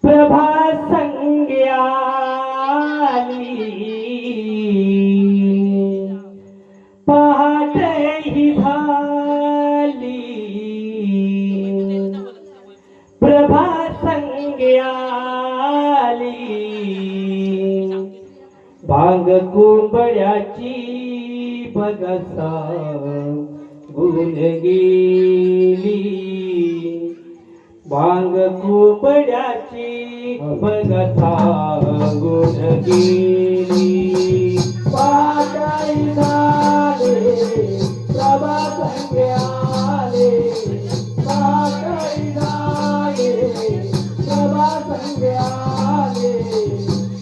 प्रभा संग्याली पहाटे ही झाली प्रभा संग्याली भांग कोंबड्याची बगसा गुण गेली भांग कोंबड्याची बगसा गुण गेली पाटाई झाले प्रभा संग्याले पाटाई झाले प्रभा संग्याले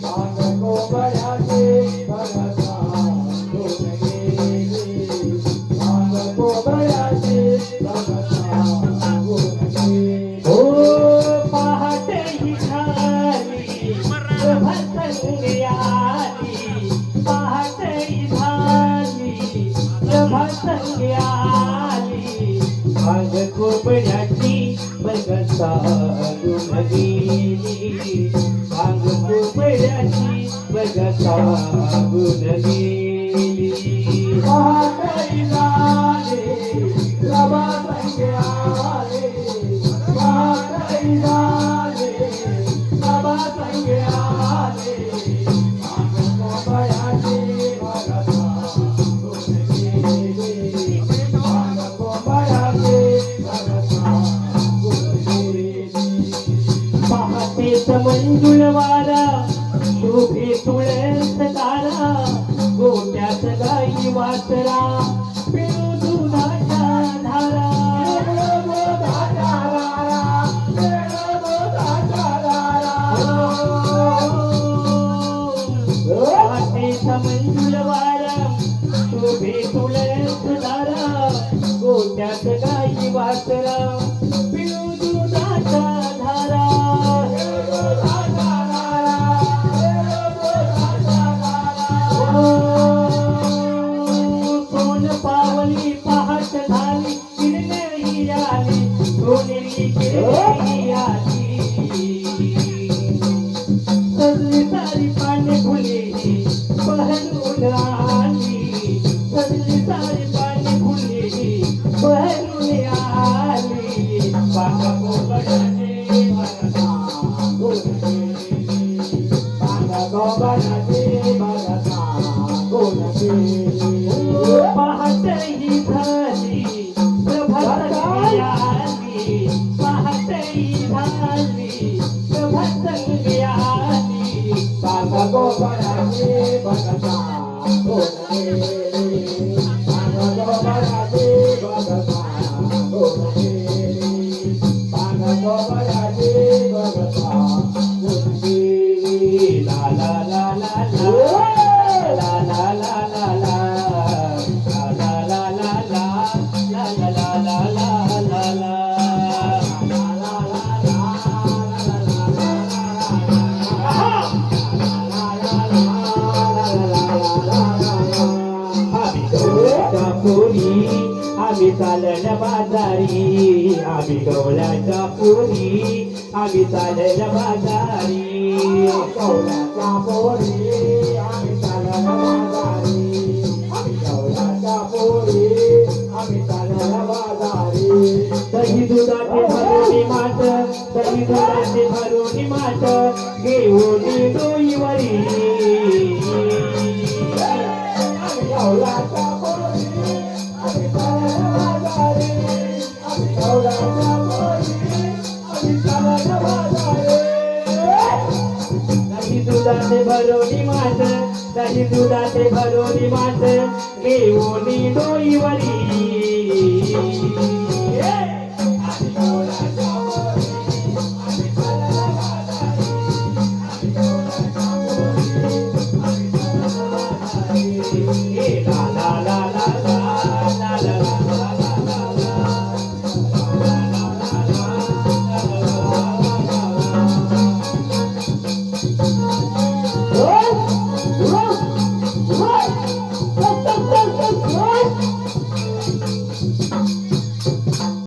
भांग कोंबड्याची बगसा गुण गेली भांग कोंबड्याची बगसा गुण गेली भांग कोंबड्याची बगसा गुण गेली भांग कोंबड्याची बगसा गुण गेली पहाटे झाले प्रभा संग्याले पहाटे झाले प्रभा संग्याले भांग कोंबड्याची बगसा गुण गेली भांग कोंबड्याची पहाटेच मंजुळ वारा शोभे तुळस तारा गोट्यात गाई वासरा पिळू दुधाच्या धारा पहाटेच मंजुळ वारा शोभे तुळस तारा गोट्यात गाई वासरा पिळू दुधाच्या धारा कोण पावली पहाट झाली किरणे आली सोनेरी किरणे आली सजली सारी पाने फुले बहरून आली सजली सारी पाने फुले बहरून आली भांग कोंबड्याची बगसा गुण गेली भांग कोंबड्याची बगसा गुण गेली पहाटे ही झाली प्रभा संग्याली पहाटे ही झाली प्रभा संग्याली भांग कोंबड्याची बगसा गुण गेली भांग कोंबड्याची बगसा गुण गेली भांग कोंबड्याची बगसा गुण गेली ला ला ला ला ला ला ला ला ला ला ला ला ला ला ला ला ला ला ला आम्ही चालल्या बाजारी आम्ही गवळ्याच्या पोरी आम्ही चालल्या बाजारी गवळ्याच्या पोरी आम्ही चालल्या बाजारी आम्ही गवळ्याच्या पोरी आम्ही चालल्या बाजारी दही दुधाचे भरून माठ दही दुधाचे भरून माठ घेऊन डोईवरी आम्ही गवळ्याच्या पोरी आम्ही चालल्या बाजारी आम्ही गवळ्याच्या पोरी आम्ही चालल्या बाजारी दही दुधाचे भरून माठ दही दुधाचे भरून माठ घेऊन डोईवरी